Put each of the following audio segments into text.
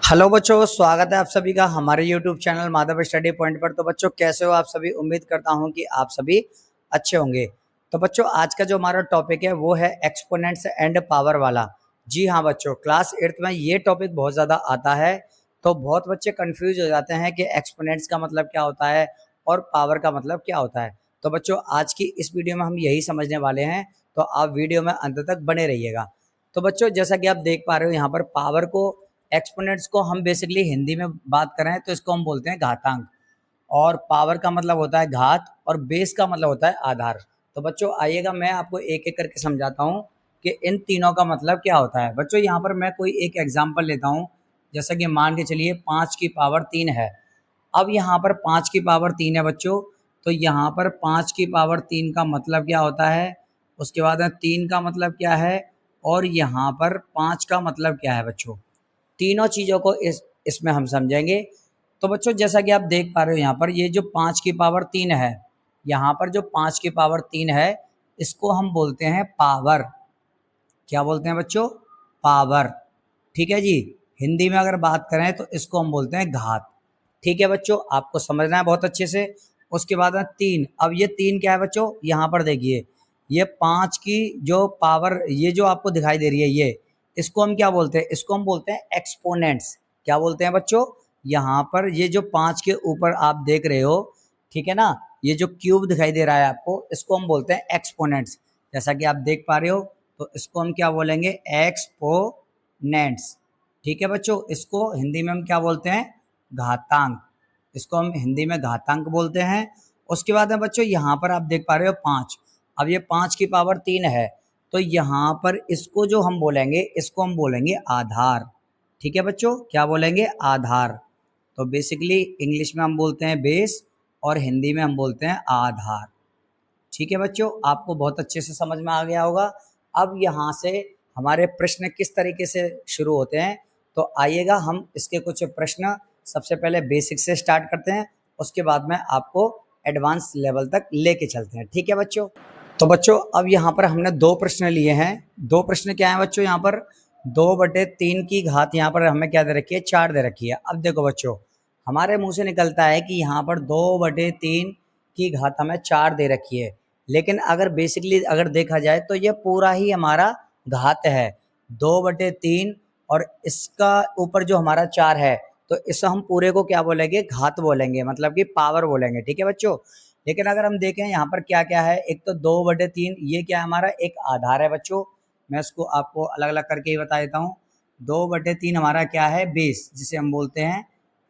Hello बच्चों, स्वागत है आप सभी का हमारे YouTube channel Madhav study point पर। तो बच्चों कैसे हो आप सभी? उम्मीद करता हूं कि आप सभी अच्छे होंगे। तो बच्चों आज का जो हमारा टॉपिक है वो है एक्सपोनेंट्स एंड पावर वाला। जी हाँ बच्चों, क्लास 8th में ये टॉपिक बहुत ज़्यादा आता है। तो बहुत बच्चे कन्फ्यूज हो जाते हैं कि एक्सपोनेंट्स का मतलब क्या होता है और पावर का मतलब क्या होता है। तो बच्चों आज की इस वीडियो में हम यही समझने वाले हैं, तो आप वीडियो में अंत तक बने रहिएगा। तो बच्चों जैसा कि आप देख पा रहे हो यहाँ पर पावर को, एक्सपोनेंट्स को हम बेसिकली हिंदी में बात करें तो इसको हम बोलते हैं घातांक। और पावर का मतलब होता है घात और बेस का मतलब होता है आधार। तो बच्चों आइएगा मैं आपको एक एक करके समझाता हूँ कि इन तीनों का मतलब क्या होता है। बच्चों यहाँ पर मैं कोई एक एग्जांपल लेता हूँ, जैसा कि मान के चलिए 5 की पावर 3 है। अब यहाँ पर 5 की पावर 3 है बच्चों, तो यहाँ पर 5 की पावर 3 का मतलब क्या होता है, उसके बाद में 3 का मतलब क्या है और यहाँ पर 5 का मतलब क्या है बच्चों। तीनों चीज़ों को इसमें हम समझेंगे। तो बच्चों जैसा कि आप देख पा रहे हो यहाँ पर ये जो 5 की पावर 3 है, यहाँ पर जो 5 की पावर 3 है इसको हम बोलते हैं पावर। क्या बोलते हैं बच्चों? पावर। ठीक है जी। हिंदी में अगर बात करें तो इसको हम बोलते हैं घात। ठीक है बच्चों, आपको समझना है बहुत अच्छे से। उसके बाद में 3, अब ये 3 क्या है बच्चों, यहाँ पर देखिए ये 5 की जो पावर ये जो आपको दिखाई दे रही है ये, इसको हम क्या बोलते हैं? इसको हम बोलते हैं एक्सपोनेंट्स। क्या बोलते हैं बच्चों? यहाँ पर ये जो 5 के ऊपर आप देख रहे हो, ठीक है ना, ये जो क्यूब दिखाई दे रहा है आपको, इसको हम बोलते हैं एक्सपोनेंट्स। जैसा कि आप देख पा रहे हो, तो इसको हम क्या बोलेंगे? एक्सपोनेंट्स। ठीक है बच्चों, इसको हिंदी में हम क्या बोलते हैं? घातांक। इसको हम हिंदी में घातांक बोलते हैं। उसके बाद में बच्चों यहाँ पर आप देख पा रहे हो 5, अब ये 5 की पावर 3 है, तो यहाँ पर इसको जो हम बोलेंगे इसको हम बोलेंगे आधार। ठीक है बच्चों, क्या बोलेंगे? आधार। तो बेसिकली इंग्लिश में हम बोलते हैं बेस और हिंदी में हम बोलते हैं आधार। ठीक है बच्चों, आपको बहुत अच्छे से समझ में आ गया होगा। अब यहाँ से हमारे प्रश्न किस तरीके से शुरू होते हैं, तो आइएगा हम इसके कुछ प्रश्न सबसे पहले बेसिक से स्टार्ट करते हैं, उसके बाद में आपको एडवांस लेवल तक लेके चलते हैं। ठीक है बच्चों। तो बच्चों अब यहाँ पर हमने 2 प्रश्न लिए हैं। 2 प्रश्न क्या है बच्चों? यहाँ पर 2/3 की घात यहाँ पर हमें क्या दे रखी है? 4 दे रखी है। अब देखो बच्चों, हमारे मुंह से निकलता है कि यहाँ पर 2/3 की घात हमें 4 दे रखी है, लेकिन अगर बेसिकली अगर देखा जाए तो ये पूरा ही हमारा घात है 2/3, और इसका ऊपर जो हमारा 4 है, तो इस हम पूरे को क्या बोलेंगे? घात बोलेंगे, मतलब कि पावर बोलेंगे। ठीक है बच्चों। लेकिन अगर हम देखें यहाँ पर क्या क्या है, एक तो 2/3 ये क्या है? हमारा एक आधार है बच्चों। मैं इसको आपको अलग अलग करके ही बता देता हूँ। 2/3 हमारा क्या है? बेस, जिसे हम बोलते हैं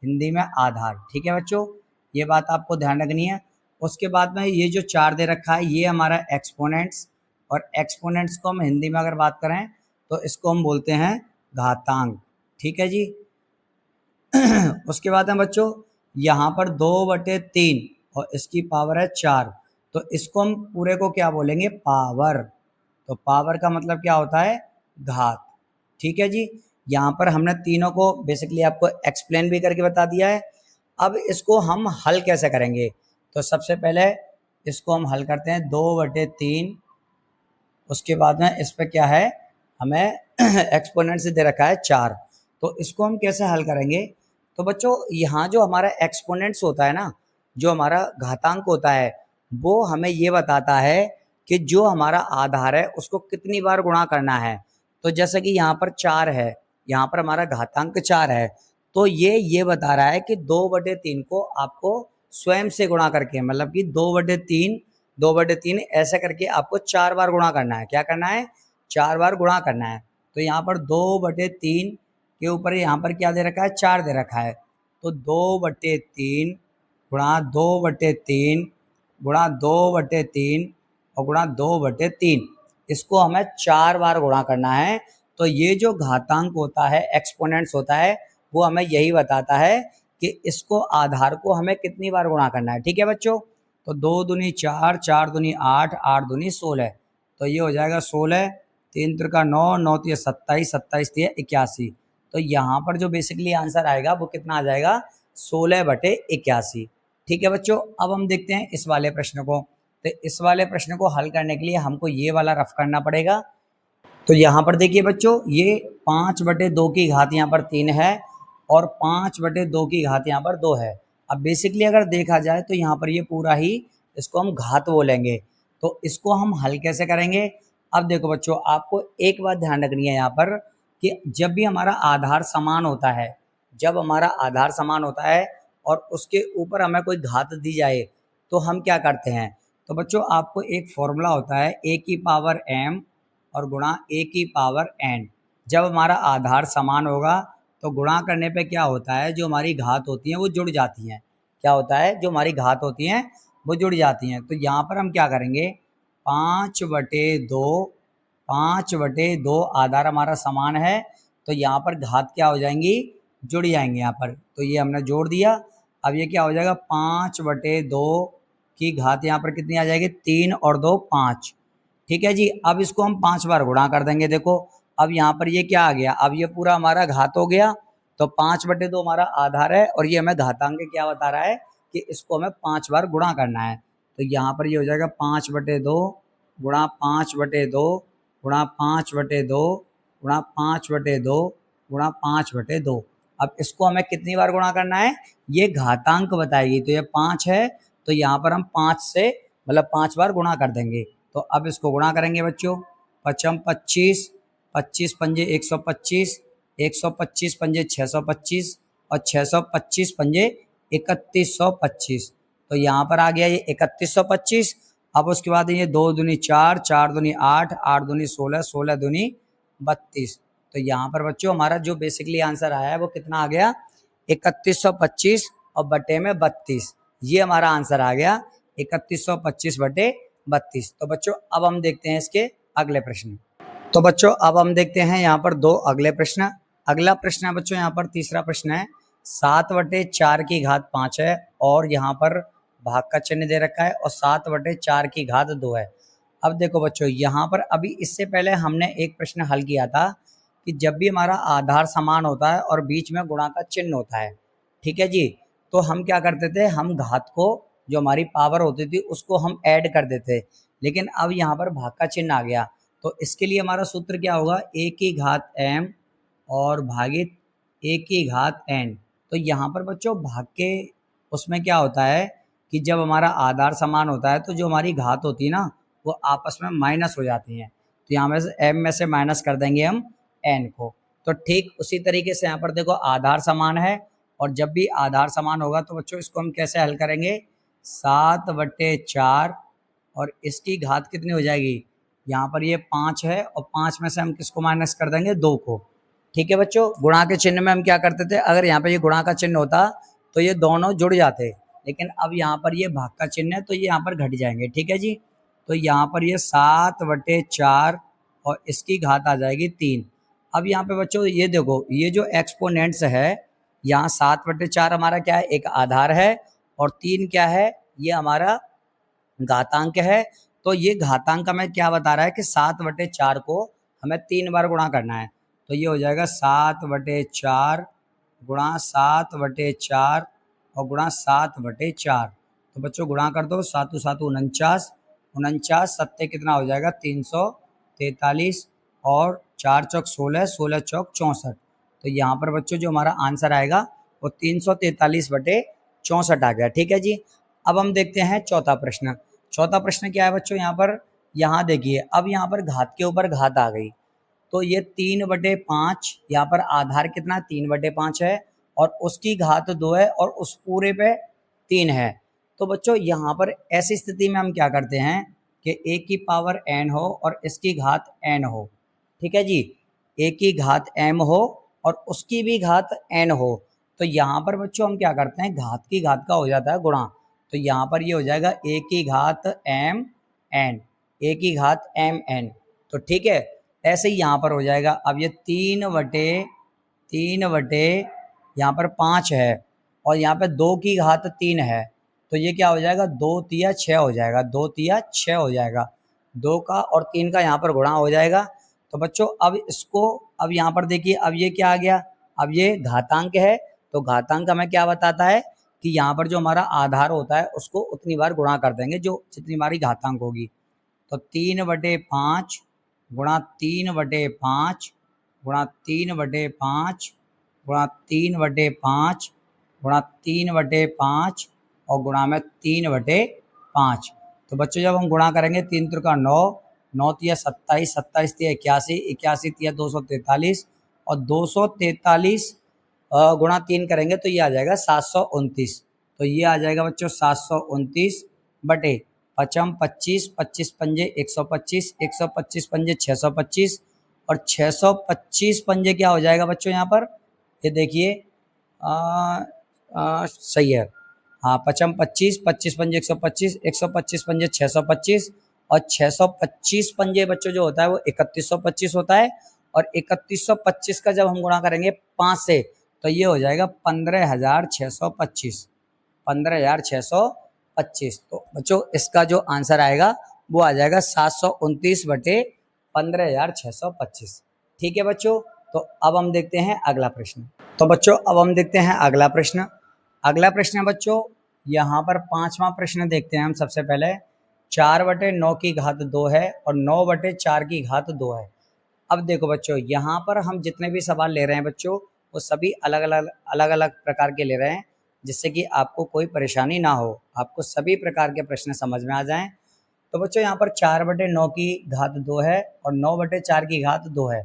हिंदी में आधार। ठीक है बच्चों, ये बात आपको ध्यान रखनी है। उसके बाद में ये जो 4 दे रखा है ये हमारा एक्सपोनेंट्स, और एक्सपोनेंट्स को हम हिंदी में अगर बात करें तो इसको हम बोलते हैं घातांक। ठीक है जी। उसके बाद में बच्चों यहाँ पर 2/3 और इसकी पावर है 4, तो इसको हम पूरे को क्या बोलेंगे? पावर। तो पावर का मतलब क्या होता है? घात। ठीक है जी। यहाँ पर हमने तीनों को बेसिकली आपको एक्सप्लेन भी करके बता दिया है। अब इसको हम हल कैसे करेंगे? तो सबसे पहले इसको हम हल करते हैं 2/3। उसके बाद में इस पर क्या है? हमें एक्सपोनेंट से दे रखा है 4, तो इसको हम कैसे हल करेंगे? तो बच्चों यहाँ जो हमारा एक्सपोनेंट्स होता है ना, जो हमारा घातांक होता है, वो हमें ये बताता है कि जो हमारा आधार है उसको कितनी बार गुणा करना है। तो जैसे कि यहाँ पर 4 है, यहाँ पर हमारा घातांक 4 है, तो ये बता रहा है कि 2/3 को आपको स्वयं से गुणा करके, मतलब कि 2/3 ऐसे करके आपको 4 बार गुणा करना है। क्या करना है? 4 बार गुणा करना है। तो यहाँ पर 2/3 के ऊपर यहाँ पर क्या दे रखा है? 4 दे रखा है। तो 2/3 गुणा 2/3 गुणा 2/3 और गुणा 2/3, इसको हमें 4 बार गुणा करना है। तो ये जो घातांक होता है, एक्सपोनेंट्स होता है, वो हमें यही बताता है कि इसको आधार को हमें कितनी बार गुणा करना है। ठीक है बच्चों। तो 2 दूनी 4, 4 दूनी 8, 8 दूनी 16, तो ये हो जाएगा 16, 3 त्रिका 9, 9 तिया 27, 27 तिया 81। तो यहाँ पर जो बेसिकली आंसर आएगा वो कितना आ जाएगा? 16/81। ठीक है बच्चों। अब हम देखते हैं इस वाले प्रश्न को। तो इस वाले प्रश्न को हल करने के लिए हमको ये वाला रफ करना पड़ेगा। तो यहाँ पर देखिए बच्चों, ये 5/2 की घात यहाँ पर 3 है, और 5/2 की घात यहाँ पर 2 है। अब बेसिकली अगर देखा जाए तो यहाँ पर ये पूरा ही इसको हम घात बोलेंगे। तो इसको हम हल कैसे करेंगे? अब देखो बच्चों, आपको एक बात ध्यान रखनी है यहाँ पर कि जब भी हमारा आधार समान होता है, जब हमारा आधार समान होता है और उसके ऊपर हमें कोई घात दी जाए तो हम क्या करते हैं? तो बच्चों आपको एक फॉर्मूला होता है a की पावर m और गुणा a की पावर n। जब हमारा आधार समान होगा तो गुणा करने पे क्या होता है, जो हमारी घात होती हैं वो जुड़ जाती हैं। क्या होता है? जो हमारी घात होती हैं वो जुड़ जाती हैं। तो यहाँ पर हम क्या करेंगे, 5/2, 5/2 आधार हमारा समान है तो यहाँ पर घात क्या हो जाएंगी, जुड़ जाएंगे यहाँ पर। तो ये हमने जोड़ दिया। अब ये क्या हो जाएगा, 5/2 की घात यहाँ पर कितनी आ जाएगी, 3 और 2 5। ठीक है जी। अब इसको हम 5 बार गुणा कर देंगे। देखो अब यहाँ पर ये क्या आ गया, अब ये पूरा हमारा घात हो गया। तो 5/2 हमारा आधार है और ये हमें घातांक क्या बता रहा है कि इसको हमें 5 बार गुणा करना है। तो यहाँ पर ये हो जाएगा 5/2 गुणा 5/2 गुणा 5/2 गुणा 5/2 गुणा 5/2। अब इसको हमें कितनी बार गुणा करना है, ये घातांक बताएगी। तो ये 5 है तो यहाँ पर हम 5 से मतलब 5 बार गुणा कर देंगे। तो अब इसको गुणा करेंगे बच्चों, 5 25, 25 पंजे 125, 125 पंजे 625 और 625 पंजे 3125। तो यहाँ पर आ गया ये 3125। अब उसके बाद ये 2 दूनी 4, 4 दूनी 8, 8 दूनी 16, 16 दूनी 32। तो यहाँ पर बच्चों हमारा जो बेसिकली आंसर आया है वो कितना आ गया, 3125 और बटे में 32। ये हमारा आंसर आ गया 3125/32। तो बच्चों अब हम देखते हैं इसके अगले प्रश्न। तो बच्चों अब हम देखते हैं यहाँ पर 2 अगले प्रश्न। अगला प्रश्न है बच्चों यहाँ पर तीसरा प्रश्न है, 7/4 की घात 5 है और यहाँ पर भाग का चिन्ह दे रखा है और 7/4 की घात 2 है। अब देखो बच्चों यहाँ पर अभी इससे पहले हमने एक प्रश्न हल किया था कि जब भी हमारा आधार समान होता है और बीच में गुणा का चिन्ह होता है, ठीक है जी, तो हम क्या करते थे, हम घात को जो हमारी पावर होती थी उसको हम ऐड कर देते। लेकिन अब यहाँ पर भाग का चिन्ह आ गया तो इसके लिए हमारा सूत्र क्या होगा, a की घात m और भागित a की घात n। तो यहाँ पर बच्चों भाग के उसमें क्या होता है कि जब हमारा आधार समान होता है तो जो हमारी घात होती है ना वो आपस में माइनस हो जाती हैं। तो यहाँ में से m में से माइनस कर देंगे हम n को। तो ठीक उसी तरीके से यहाँ पर देखो आधार समान है और जब भी आधार समान होगा तो बच्चों इसको हम कैसे हल करेंगे, 7/4 और इसकी घात कितनी हो जाएगी, यहाँ पर ये 5 है और 5 में से हम किसको माइनस कर देंगे, 2 को। ठीक है बच्चों, गुणा के चिन्ह में हम क्या करते थे, अगर यहाँ पर ये गुणा का चिन्ह होता तो ये दोनों जुड़ जाते, लेकिन अब यहाँ पर ये भाग का चिन्ह है तो ये यहाँ पर घट जाएंगे। ठीक है जी। तो यहाँ पर ये 7/4 और इसकी घात आ जाएगी 3। अब यहाँ पे बच्चों ये देखो, ये जो एक्सपोनेंट्स है, यहाँ 7/4 हमारा क्या है, एक आधार है और 3 क्या है, ये हमारा घातांक है। तो ये घातांक हमें क्या बता रहा है कि 7/4 को हमें 3 बार गुणा करना है। तो ये हो जाएगा 7/4 गुणा 7/4 और गुणा 7/4। तो बच्चों गुणा कर दो, 7 7 49, 49 सत्ते कितना हो जाएगा, 343 और 4 चौक 16, 16 चौक 64। तो यहाँ पर बच्चों जो हमारा आंसर आएगा वो 343/64 आ गया। ठीक है जी। अब हम देखते हैं चौथा प्रश्न। चौथा प्रश्न क्या है बच्चों, यहाँ पर यहाँ देखिए, अब यहाँ पर घात के ऊपर घात आ गई तो ये 3/5, यहाँ पर आधार कितना 3/5 है और उसकी घात 2 है और उस पूरे पे 3 है। तो बच्चों यहाँ पर ऐसी स्थिति में हम क्या करते हैं कि a की पावर n हो और इसकी घात n हो। ठीक है जी, a की घात m हो और उसकी भी घात n हो। तो यहाँ पर बच्चों हम क्या करते हैं, घात की घात का हो जाता है गुणा। तो यहाँ पर ये हो जाएगा a की घात m n, a की घात m n। तो ठीक है, ऐसे ही यहाँ पर हो जाएगा। अब ये 3/3 यहाँ पर 5 है और यहाँ पे 2 की घात 3 है। तो ये क्या हो जाएगा, 2 तिया 6 हो जाएगा, 2 तिया 6 हो जाएगा। 2 का और 3 का यहाँ पर गुणा हो जाएगा। तो बच्चों अब इसको, अब यहाँ पर देखिए, अब ये क्या आ गया, अब ये घातांक है। तो घातांक हमें क्या बताता है कि यहाँ पर जो हमारा आधार होता है उसको उतनी बार गुणा कर देंगे जो जितनी हमारी घातांक होगी। तो 3/5 गुणा 3/5 गुणा 3/5 गुणा 3/5 गुणा 3/5 और गुणा में 3/5। तो बच्चों जब हम गुणा करेंगे 3 त्रिका 9, 9 तिया 27, 27 तिया 81, 81 तिया 243 और 243 गुणा 3 करेंगे तो ये आ जाएगा 729। तो ये आ जाएगा बच्चों 729 बटे 5 25, 25 पंजे 125, 125 पंजे 625 और 625 पंजे क्या हो जाएगा बच्चों यहाँ पर, ये देखिए सही है, हाँ 5 25, 25 पंजे 125, 125 पंजे 625 और 625 पंजे बच्चों जो होता है वो 3125 होता है। और 3125 का जब हम गुणा करेंगे 5 से तो ये हो जाएगा 15,625, 15,625। तो बच्चों इसका जो आंसर आएगा वो आ जाएगा 729 बटे 15,625। ठीक है बच्चों, तो अब हम देखते हैं अगला प्रश्न। तो बच्चों अब हम देखते हैं अगला प्रश्न। अगला प्रश्न है बच्चों, यहाँ पर 5वां प्रश्न देखते हैं हम सबसे पहले। 4/9 की घात 2 है और 9/4 की घात 2 है। अब देखो बच्चों, यहाँ पर हम जितने भी सवाल ले रहे हैं बच्चों वो सभी अलग अलग प्रकार के ले रहे हैं, जिससे कि आपको कोई परेशानी ना हो, आपको सभी प्रकार के प्रश्न समझ में आ जाएं। तो बच्चों यहाँ पर 4/9 की घात 2 है और 9/4 की घात 2 है।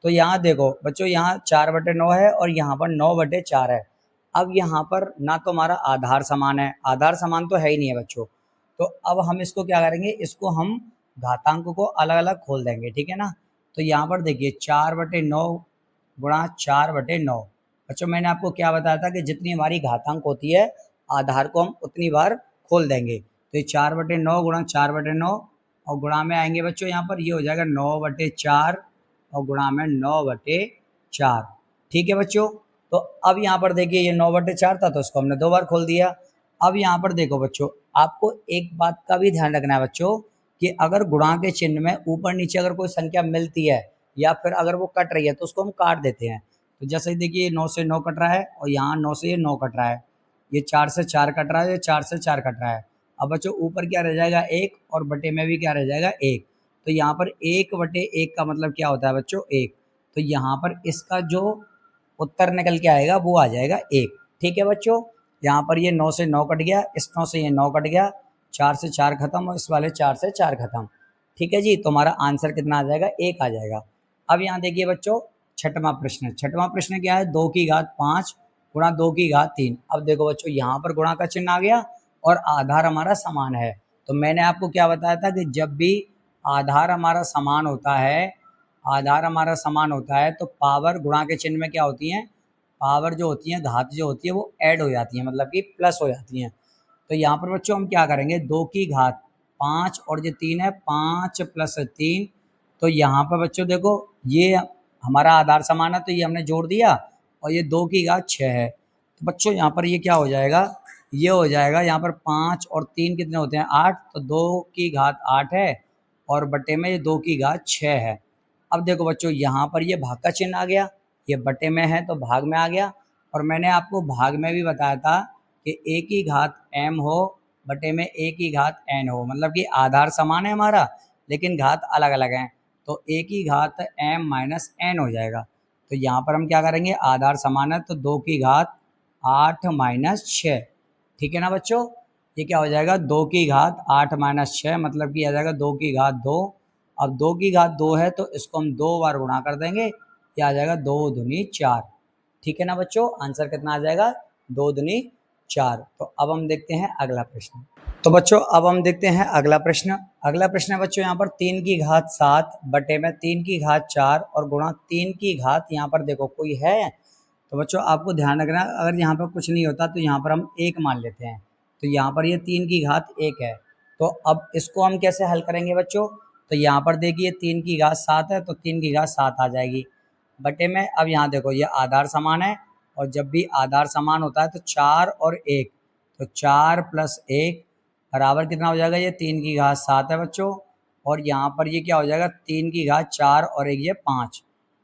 तो यहाँ देखो बच्चों, यहाँ 4/9 है और यहाँ पर 9/4 है। अब यहाँ पर ना तो हमारा आधार समान है, आधार समान तो है ही नहीं है बच्चों। तो अब हम इसको क्या करेंगे, इसको हम घातांक को अलग अलग खोल देंगे, ठीक है ना। तो यहाँ पर देखिए 4/9 गुणा 4/9। बच्चों मैंने आपको क्या बताया था कि जितनी हमारी घातांक होती है आधार को हम उतनी बार खोल देंगे। तो ये 4/9 गुणा 4/9 और गुणा में आएंगे बच्चों यहाँ पर ये हो जाएगा 9/4 और गुणा में 9/4। ठीक है बच्चों, तो अब यहाँ पर देखिए ये 9/4 था तो इसको हमने 2 बार खोल दिया। अब यहाँ पर देखो बच्चों, आपको एक बात का भी ध्यान रखना है बच्चों कि अगर गुणा के चिन्ह में ऊपर नीचे अगर कोई संख्या मिलती है या फिर अगर वो कट रही है तो उसको हम काट देते हैं। तो जैसे देखिए 9 से 9 कट रहा है और यहाँ 9 से ये 9 कट रहा है, ये 4 से 4 कट रहा है, ये 4 से 4 कट रहा है। अब बच्चों ऊपर क्या रह जाएगा 1 और बटे में भी क्या रह जाएगा 1। तो यहाँ पर 1/1 का मतलब क्या होता है बच्चों 1। तो यहाँ पर इसका जो उत्तर निकल के आएगा वो आ जाएगा 1। ठीक है बच्चों, यहाँ पर ये 9 से 9 कट गया, इस 9 से ये 9 कट गया, 4 से 4 खत्म और इस वाले 4 से 4 खत्म। ठीक है जी, तो हमारा आंसर कितना आ जाएगा 1 आ जाएगा। अब यहाँ देखिए बच्चों 6वां प्रश्न। 6वां प्रश्न क्या है, 2 की घात 5 गुणा 2 की घात 3। अब देखो बच्चों यहाँ पर गुणा का चिन्ह आ गया और आधार हमारा समान है। तो मैंने आपको क्या बताया था कि जब भी आधार हमारा समान होता है, आधार हमारा समान होता है तो पावर गुणा के चिन्ह में क्या होती है, पावर जो होती है, घात जो होती है वो ऐड हो जाती है, मतलब कि प्लस हो जाती हैं। तो यहाँ पर बच्चों हम क्या करेंगे, 2 की घात 5 और जो 3 है 5 + 3। तो यहाँ पर बच्चों देखो ये हमारा आधार समान है तो ये हमने जोड़ दिया और ये 2 की घात 6 है। तो बच्चों यहाँ पर ये क्या हो जाएगा, ये हो जाएगा यहाँ पर 5 और 3 कितने होते हैं 8, तो 2 की घात 8 है और बटे में ये 2 की घात 6 है। अब देखो बच्चों यहाँ पर ये भाग का चिन्ह आ गया, ये बटे में है तो भाग में आ गया। और मैंने आपको भाग में भी बताया था कि a की घात m हो बटे में a की घात n हो, मतलब कि आधार समान है हमारा लेकिन घात अलग अलग हैं, तो a की घात m - n हो जाएगा। तो यहाँ पर हम क्या करेंगे, आधार समान है तो 2 की घात 8 - 6। ठीक है ना बच्चों, ये क्या हो जाएगा 2 की घात 8 - 6, मतलब कि आ जाएगा 2 की घात 2। अब 2 की घात 2 है तो इसको हम 2 बार गुणा कर देंगे, ये आ जाएगा 2 दूनी 4। ठीक है ना बच्चों, आंसर कितना आ जाएगा 2 दूनी 4। तो अब हम देखते हैं अगला प्रश्न। तो बच्चों अब हम देखते हैं अगला प्रश्न। अगला प्रश्न है बच्चों यहाँ पर 3 की घात 7 बटे में 3 की घात 4 और गुणा 3 की घात, यहाँ पर देखो कोई है। तो बच्चों आपको ध्यान रखना, अगर यहाँ पर कुछ नहीं होता तो यहाँ पर हम 1 मान लेते हैं। तो यहाँ पर ये 3 की घात 1 है। तो अब इसको हम कैसे हल करेंगे बच्चों, तो यहाँ पर देखिए 3 की घात 7 है तो 3 की घात 7 आ जाएगी बटे में। अब यहाँ देखो ये आधार समान है और जब भी आधार समान होता है तो 4 और 1, तो 4 + 1 बराबर कितना हो जाएगा, ये 3 की घात 7 है बच्चों। और यहाँ पर ये क्या हो जाएगा 3 की घात 4 और 1 ये 5।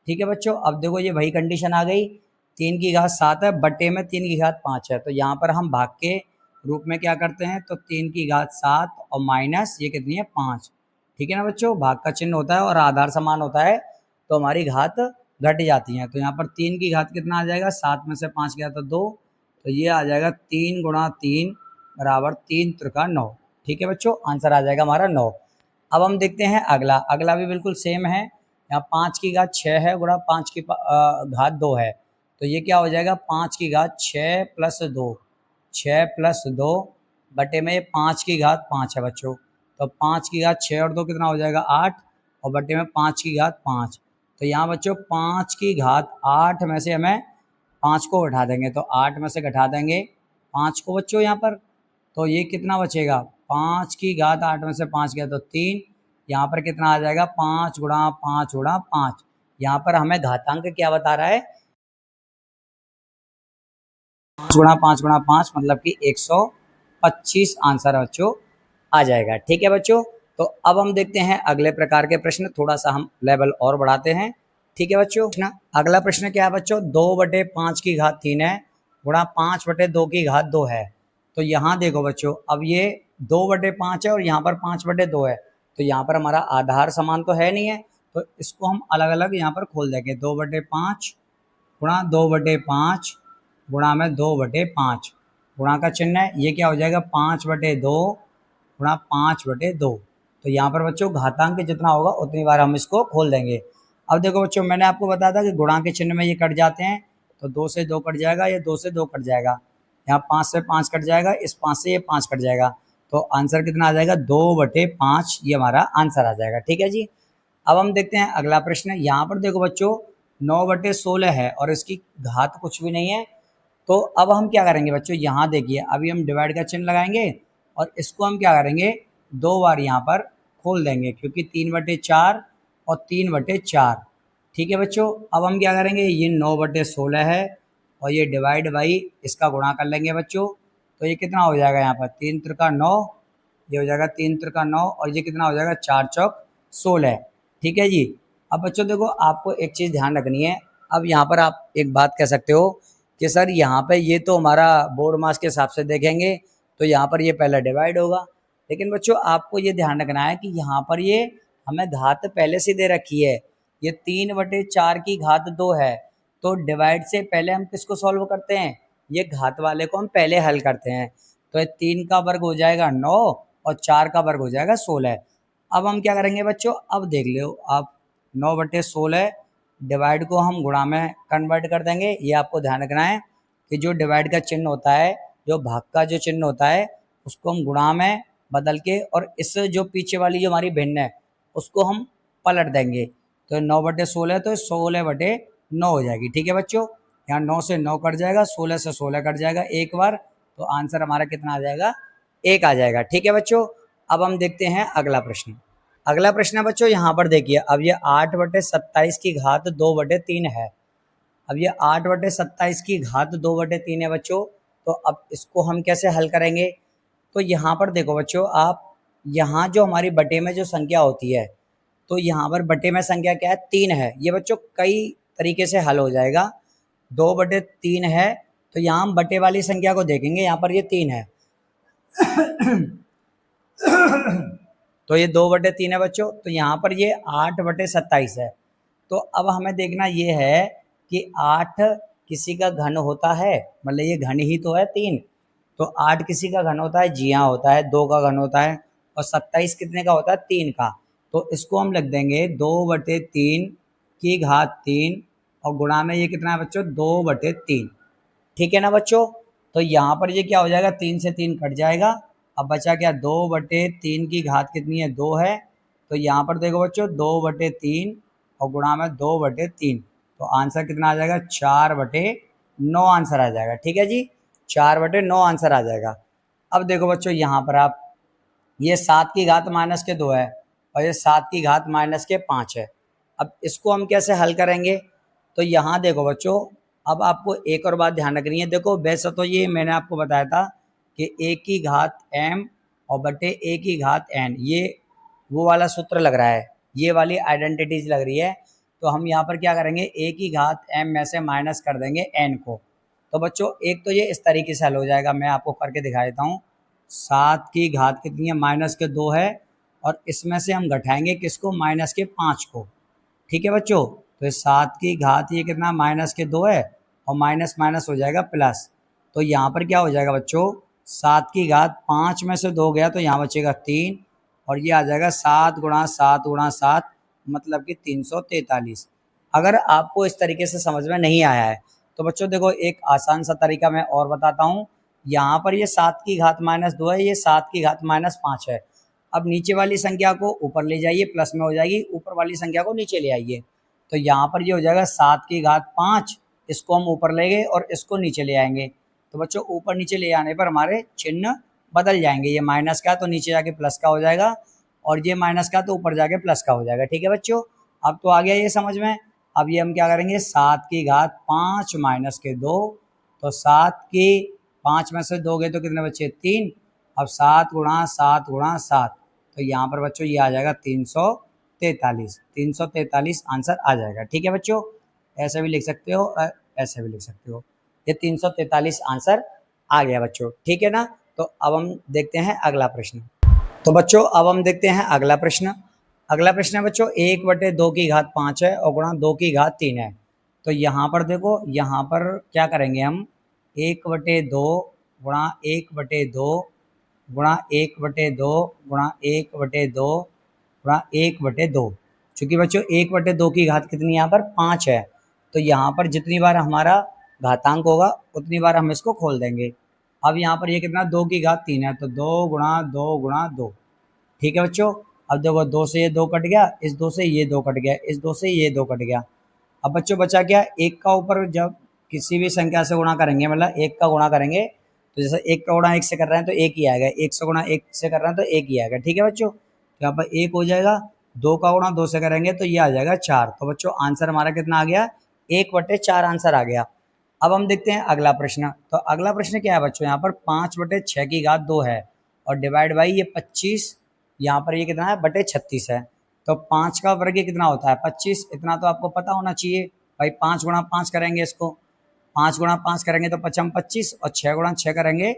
ठीक है बच्चों, अब देखो ये वही कंडीशन आ गई, 3 की घात 7 है बटे में 3 की घात 5 है। तो यहाँ पर हम भाग के रूप में क्या करते हैं, तो 3 की घात 7 और माइनस ये कितनी है 5। ठीक है ना बच्चों, भाग का चिन्ह होता है और आधार समान होता है तो हमारी घात घट जाती हैं। तो यहाँ पर 3 की घात कितना आ जाएगा, 7 में से 5 गया तो 2, तो ये आ जाएगा 3 गुणा 3 बराबर 3 त्रिका 9। ठीक है बच्चों, आंसर आ जाएगा हमारा 9। अब हम देखते हैं अगला, अगला भी बिल्कुल सेम है। यहाँ 5 की घात 6 है गुणा 5 की घात 2 है, तो ये क्या हो जाएगा, 5 की घात 6 प्लस 2, 6 प्लस 2 बटे में 5 की घात 5 है बच्चों। तो 5 की घात 6 और 2 कितना हो जाएगा 8, और बटे में 5 की घात 5। तो यहाँ बच्चों 5 की घात 8 में से हमें 5 को घटा देंगे, तो 8 में से घटा देंगे 5 को बच्चों यहाँ पर, तो ये कितना बचेगा, 5 की घात 8 में से 5 गया तो 3, यहाँ पर कितना आ जाएगा 5 गुणा 5 गुणा 5। यहाँ पर हमें घातांक क्या बता रहा है, 5 गुणा 5 मतलब कि 125 आंसर बच्चों आ जाएगा। ठीक है बच्चों, तो अब हम देखते हैं अगले प्रकार के प्रश्न, थोड़ा सा हम लेवल और बढ़ाते हैं। ठीक है बच्चों, अगला प्रश्न क्या है बच्चों, 2/5 की घात 3 है गुणा 5/2 की घात 2 है। तो यहाँ देखो बच्चों, अब ये 2/5 है और यहाँ पर 5/2 है, तो यहाँ पर हमारा आधार समान तो है नहीं है, तो इसको हम अलग अलग यहाँ पर खोल देंगे। 2/5 गुणा 2/5 गुणा में 2/5, गुणा का चिन्ह है, ये क्या हो जाएगा 5/2 गुणा 5/2। तो यहाँ पर बच्चों घातांक जितना होगा उतनी बार हम इसको खोल देंगे। अब देखो बच्चों, मैंने आपको बताया था कि गुणा के चिन्ह में ये कट जाते हैं, तो 2 से 2 कट जाएगा, ये 2 से 2 कट जाएगा, यहाँ 5 से 5 कट जाएगा, इस 5 से ये 5 कट जाएगा, तो आंसर कितना आ जाएगा 2/5, ये हमारा आंसर आ जाएगा। ठीक है जी, अब हम देखते हैं अगला प्रश्न। यहाँ पर देखो बच्चों 9/16 है और इसकी घात कुछ भी नहीं है, तो अब हम क्या करेंगे बच्चों, यहाँ देखिए अभी हम डिवाइड का चिन्ह लगाएंगे और इसको हम क्या करेंगे 2 बार यहाँ पर खोल देंगे, क्योंकि 3/4 और 3/4। ठीक है बच्चों, अब हम क्या करेंगे, ये 9/16 है और ये डिवाइड बाई इसका गुणा कर लेंगे बच्चों, तो ये कितना हो जाएगा यहाँ पर 3 त्रिका 9, ये हो जाएगा 3 त्रिका 9 और ये कितना हो जाएगा 4 चौक 16। ठीक है जी, अब बच्चों देखो आपको एक चीज़ ध्यान रखनी है। अब यहाँ पर आप एक बात कह सकते हो कि सर यहाँ पे ये तो हमारा बोर्ड मास के हिसाब से देखेंगे तो यहाँ पर ये पहले डिवाइड होगा, लेकिन बच्चों आपको ये ध्यान रखना है कि यहाँ पर ये हमें घात पहले से दे रखी है, ये 3/4 की घात 2 है, तो डिवाइड से पहले हम किसको सॉल्व करते हैं, ये घात वाले को हम पहले हल करते हैं। तो ये 3 का वर्ग हो जाएगा 9 और 4 का वर्ग हो जाएगा 16। अब हम क्या करेंगे बच्चों, अब देख लो आप 9/16 डिवाइड को हम गुणा में कन्वर्ट कर देंगे। ये आपको ध्यान रखना है कि जो डिवाइड का चिन्ह होता है, जो भाग का जो चिन्ह होता है, उसको हम गुणा में बदल के और इस जो पीछे वाली जो हमारी भिन्न है उसको हम पलट देंगे, तो 9/16 तो 16/9 हो जाएगी। ठीक है बच्चों, यहाँ 9 से 9 कट जाएगा, 16 से 16 कट जाएगा एक बार, तो आंसर हमारा कितना आ जाएगा 1 आ जाएगा। ठीक है बच्चों, अब हम देखते हैं अगला प्रश्न। अगला प्रश्न है बच्चों, यहाँ पर देखिए अब ये 8/27 की घात 2/3 है। अब ये 8/27 की घात 2/3 है बच्चों, तो अब इसको हम कैसे हल करेंगे, तो यहाँ पर देखो बच्चों आप, यहाँ जो हमारी बटे में जो संख्या होती है, तो यहाँ पर बटे में संख्या क्या है 3 है, ये बच्चों कई तरीके से हल हो जाएगा। 2/3 है, तो यहाँ हम बटे वाली संख्या को देखेंगे, यहाँ पर ये 3 है तो ये 2/3 है बच्चों, तो यहाँ पर ये 8/27 है। तो अब हमें देखना ये है कि 8 किसी का घन होता है, मतलब ये घन ही तो है 3, तो 8 किसी का घन होता है, जी हाँ होता है, 2 का घन होता है, और 27 कितने का होता है 3 का। तो इसको हम लिख देंगे 2/3 की घात 3 और गुणा में ये कितना है बच्चों 2/3। ठीक है ना बच्चों, तो यहाँ पर ये क्या हो जाएगा 3 से 3 कट जाएगा, अब बचा क्या 2/3 की घात कितनी है 2 है, तो यहाँ पर देखो बच्चों 2/3 और गुणा में 2/3, तो आंसर कितना आ जाएगा 4/9 आंसर आ जाएगा। ठीक है जी, 4/9 आंसर आ जाएगा। अब देखो बच्चों यहाँ पर आप, ये 7 की घात -2 है और ये 7 की घात -5 है। अब इसको हम कैसे हल करेंगे, तो यहाँ देखो बच्चों, अब आपको एक और बात ध्यान रखनी है। देखो वैसे तो ये मैंने आपको बताया था कि a की घात m और बटे a की घात n, ये वो वाला सूत्र लग रहा है, ये वाली आइडेंटिटीज लग रही है। तो हम यहाँ पर क्या करेंगे, a की घात m में से माइनस कर देंगे n को। तो बच्चों एक तो ये इस तरीके से हल हो जाएगा, मैं आपको करके दिखा देता हूँ। 7 की घात कितनी है -2 है और इसमें से हम घटाएंगे किसको, -5 को। ठीक है बच्चों, तो 7 की घात ये कितना माइनस के 2 है और माइनस माइनस हो जाएगा प्लस। तो यहाँ पर क्या हो जाएगा बच्चों, 7 की घात 5 में से 2 गया तो यहाँ बचेगा 3 और ये आ जाएगा 7 गुणा 7 गुणा 7 मतलब कि 343। अगर आपको इस तरीके से समझ में नहीं आया है तो बच्चों देखो एक आसान सा तरीका मैं और बताता हूँ। यहाँ पर ये 7 की घात माइनस 2 है, ये 7 की घात माइनस 5 है। अब नीचे वाली संख्या को ऊपर ले जाइए, प्लस में हो जाएगी, ऊपर वाली संख्या को नीचे ले आइए। तो यहाँ पर ये हो जाएगा 7 की घात 5, इसको हम ऊपर ले गए और इसको नीचे ले आएंगे। तो बच्चों ऊपर नीचे ले आने पर हमारे चिन्ह बदल जाएंगे, ये माइनस का तो नीचे जाके प्लस का हो जाएगा और ये माइनस का तो ऊपर जाके प्लस का हो जाएगा। ठीक है बच्चों, अब तो आ गया ये समझ में। अब ये हम क्या करेंगे, 7 की घात 5 माइनस के 2, तो 7 की 5 में से 2 गए तो कितने बच्चे 3। अब 7 गुणा 7 गुणा 7, तो यहाँ पर बच्चों ये आ जाएगा 343। 343 आंसर आ जाएगा। ठीक है बच्चों, ऐसे भी लिख सकते हो और ऐसे भी लिख सकते हो। ये 343 आंसर आ गया बच्चों। ठीक है ना, तो अब हम देखते हैं अगला प्रश्न। तो बच्चों अब हम देखते हैं अगला प्रश्न। अगला प्रश्न है बच्चों 1/2 की घात 5 है और गुणा 2 की घात 3 है। तो यहाँ पर देखो, यहाँ पर क्या करेंगे हम, 1/2 गुणा 1/2 गुणा 1/2 गुणा 1/2 गुणा 1/2। चूंकि बच्चों 1/2 की घात कितनी यहाँ पर 5 है, तो यहाँ पर जितनी बार हमारा घातांक होगा उतनी बार हम इसको खोल देंगे। अब यहाँ पर ये कितना 2 की घात 3 है, तो 2 गुणा 2 गुणा 2। ठीक है बच्चों, अब देखो 2 से ये 2 कट गया, इस 2 से ये 2 कट गया, इस 2 से ये 2 कट गया। अब बच्चों बचा क्या, 1 का ऊपर जब किसी भी संख्या से गुणा करेंगे, मतलब 1 का गुणा करेंगे, तो जैसे 1 का गुणा 1 से कर रहे हैं तो 1 ही आएगा, 1 से गुणा 1 से कर रहे हैं तो 1 ही आएगा। ठीक है बच्चों, तो यहाँ पर 1 हो जाएगा, 2 का गुणा 2 से करेंगे तो ये आ जाएगा 4। तो बच्चों आंसर हमारा कितना आ गया, 1/4 आंसर आ गया। अब हम देखते हैं अगला प्रश्न। तो अगला प्रश्न क्या है बच्चों, यहाँ पर 5/6 की घात 2 है और डिवाइड बाई ये 25, यहाँ पर ये कितना है बटे 36 है। तो 5 का वर्ग कितना होता है 25, इतना तो आपको पता होना चाहिए भाई। 5 गुणा 5 करेंगे इसको, 5 गुणा 5 करेंगे तो 5 25 और 6 गुणा 6 करेंगे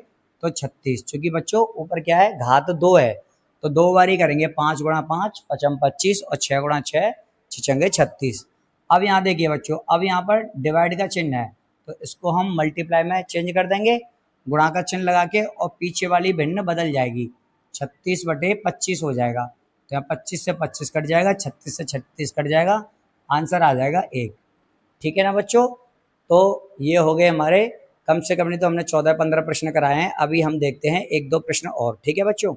तो 36। चूंकि बच्चों ऊपर क्या है घात 2 है तो 2 बार ही करेंगे, 5 गुणा 5 5 25 और 6 गुणा 6 6 36। अब यहाँ देखिए बच्चों, अब यहाँ पर डिवाइड का चिन्ह है तो इसको हम मल्टीप्लाई में चेंज कर देंगे, गुणा का चिन्ह लगा के, और पीछे वाली भिन्न बदल जाएगी, 36/25 हो जाएगा। तो यहाँ 25 से 25 कट जाएगा, 36 से 36 कट जाएगा, आंसर आ जाएगा 1। ठीक है ना बच्चों, तो ये हो गए हमारे, कम से कम नहीं तो हमने 14-15 प्रश्न कराए हैं। अभी हम देखते हैं 1-2 प्रश्न और। ठीक है बच्चों,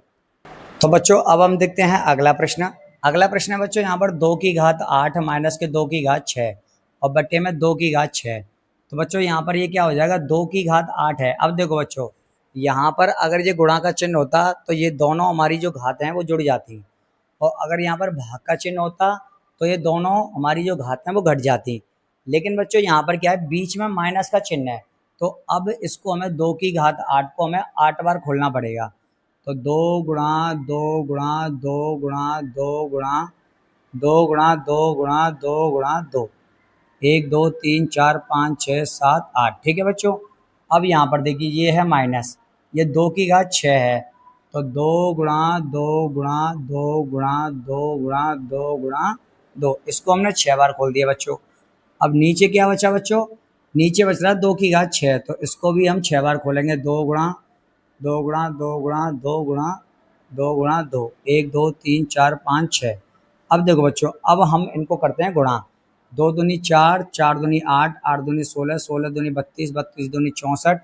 तो बच्चों अब हम देखते हैं अगला प्रश्न। अगला प्रश्न है बच्चों यहाँ पर 2 की घात 8 माइनस के 2 की घात 6 और बट्टे में 2 की घात 6। तो बच्चों यहाँ पर ये क्या हो जाएगा, 2 की घात 8 है। अब देखो बच्चों, यहाँ पर अगर ये गुणा का चिन्ह होता तो ये दोनों हमारी जो घात हैं वो जुड़ जाती, और अगर यहाँ पर भाग का चिन्ह होता तो ये दोनों हमारी जो घात हैं वो घट जाती। लेकिन बच्चों यहाँ पर क्या है, बीच में माइनस का चिन्ह है, तो अब इसको हमें 2 की घात 8 को हमें 8 बार खोलना पड़ेगा। तो 2 गुणा 2 गुणा 2 गुणा 2 गुणा 2 गुणा 2 गुणा 2 गुणा 2, 1 2 3 4 5 6 7 8। ठीक है बच्चों, अब यहाँ पर देखिए ये है माइनस, ये 2 की घात 6 है, तो 2 गुणा 2 गुणा 2 गुणा 2 गुणा 2 गुणा 2, इसको हमने 6 बार खोल दिया बच्चों। अब नीचे क्या बचा बच्चों, नीचे बच रहा है 2 की घात 6, तो इसको भी हम 6 बार खोलेंगे, 2 गुणा 2 गुणा 2 गुणा 2 गुणा 2 गुणा 2, 1 2 3 4 5 6। अब देखो बच्चों, अब हम इनको करते हैं गुणा, 2 दूनी 4, 4 दूनी 8, 8 दूनी 16, 16 दूनी 32, 32 दूनी 64,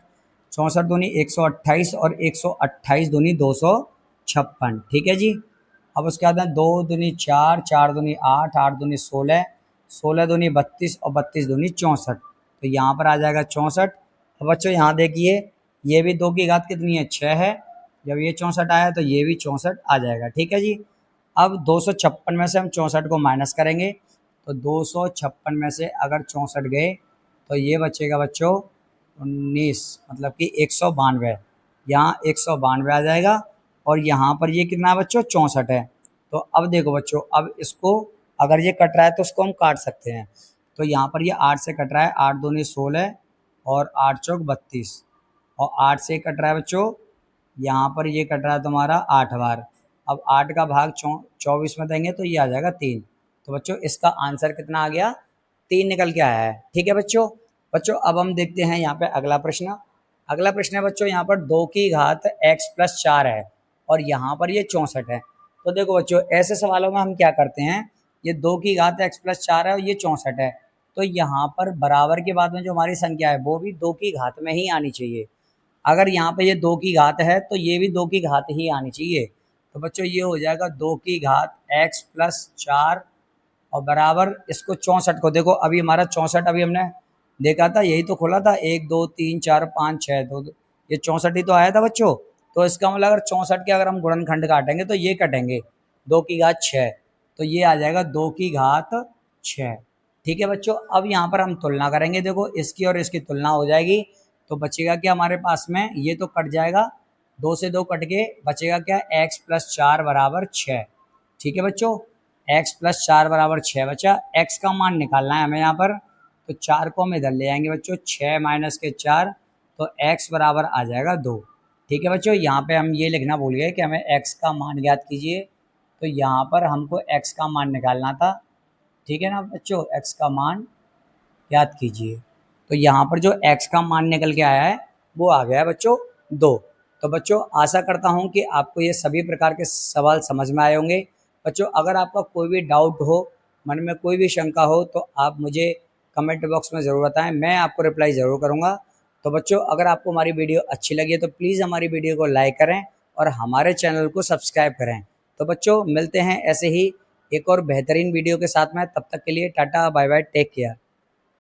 64 दूनी 128 और 128 दूनी 256। ठीक है जी, अब उसके बाद 2 दूनी 4, 4 दूनी 8, 8 दूनी 16, 16 दूनी 32 और 32 दूनी 64, तो यहाँ पर आ जाएगा 64। अब बच्चों यहाँ देखिए, ये भी 2 की घात कितनी है 6 है, जब ये 64 आया तो ये भी 64 आ जाएगा। ठीक है जी, अब 256 में से हम 64 को माइनस करेंगे, तो 256 में से अगर 64 गए तो ये बचेगा बच्चों 19, मतलब कि 192, यहाँ 192 आ जाएगा, और यहाँ पर ये कितना है बच्चों 64 है। तो अब देखो बच्चों, अब इसको अगर ये कट रहा है तो उसको हम काट सकते हैं। तो यहाँ पर ये 8 से कट रहा है, 8 दूनी 16 और 8 चौक 32, और 8 से कट रहा है बच्चों, यहाँ पर ये कट रहा है तुम्हारा 8 बार। अब 8 का भाग 24 में देंगे तो ये आ जाएगा 3। तो बच्चों इसका आंसर कितना आ गया, 3 निकल के आया है। ठीक है बच्चों। बच्चों अब हम देखते हैं यहाँ पे अगला प्रश्न। अगला प्रश्न है बच्चों, यहाँ पर 2 की घात x प्लस 4 है और यहाँ पर ये 64 है। तो देखो बच्चों, ऐसे सवालों में हम क्या करते हैं, ये 2 की घात x प्लस 4 है और ये 64 है, तो यहाँ पर बराबर के बाद में जो हमारी संख्या है वो भी 2 की घात में ही आनी चाहिए। अगर यहाँ पे ये 2 की घात है तो ये भी 2 की घात ही आनी चाहिए। तो बच्चों ये हो जाएगा 2 की घात x प्लस 4 और बराबर इसको 64 को, देखो अभी हमारा 64 अभी हमने देखा था, यही तो खोला था, 1 2 3 4 5 6 2, ये 64 ही तो आया था बच्चों। तो इसका मतलब अगर 64 के अगर हम गुणनखंड काटेंगे तो ये कटेंगे 2 की घात 6, तो ये आ जाएगा 2 की घात 6। ठीक है बच्चों। अब यहाँ पर हम तुलना करेंगे, देखो इसकी और इसकी तुलना हो जाएगी तो बचेगा क्या हमारे पास में, ये तो कट जाएगा, 2 से 2 कट के बचेगा क्या, x प्लस 4 बराबर 6। ठीक है बच्चों, x प्लस 4 बराबर 6 बचा। x का मान निकालना है हमें यहाँ पर, तो 4 को हम इधर ले आएंगे बच्चों, 6 माइनस के 4, तो x बराबर आ जाएगा 2। ठीक है बच्चों, यहाँ पे हम ये लिखना भूल गए कि हमें x का मान ज्ञात कीजिए, तो यहाँ पर हमको x का मान निकालना था। ठीक है ना बच्चों, x का मान ज्ञात कीजिए, तो यहाँ पर जो x का मान निकल के आया है वो आ गया बच्चों 2। तो बच्चों आशा करता हूँ कि आपको ये सभी प्रकार के सवाल समझ में आए होंगे। बच्चों अगर आपका कोई भी डाउट हो, मन में कोई भी शंका हो, तो आप मुझे कमेंट बॉक्स में ज़रूर बताएं, मैं आपको रिप्लाई ज़रूर करूँगा। तो बच्चों अगर आपको हमारी वीडियो अच्छी लगी है तो प्लीज़ हमारी वीडियो को लाइक करें और हमारे चैनल को सब्सक्राइब करें। तो बच्चों मिलते हैं ऐसे ही एक और बेहतरीन वीडियो के साथ में, तब तक के लिए tata bye bye, take care.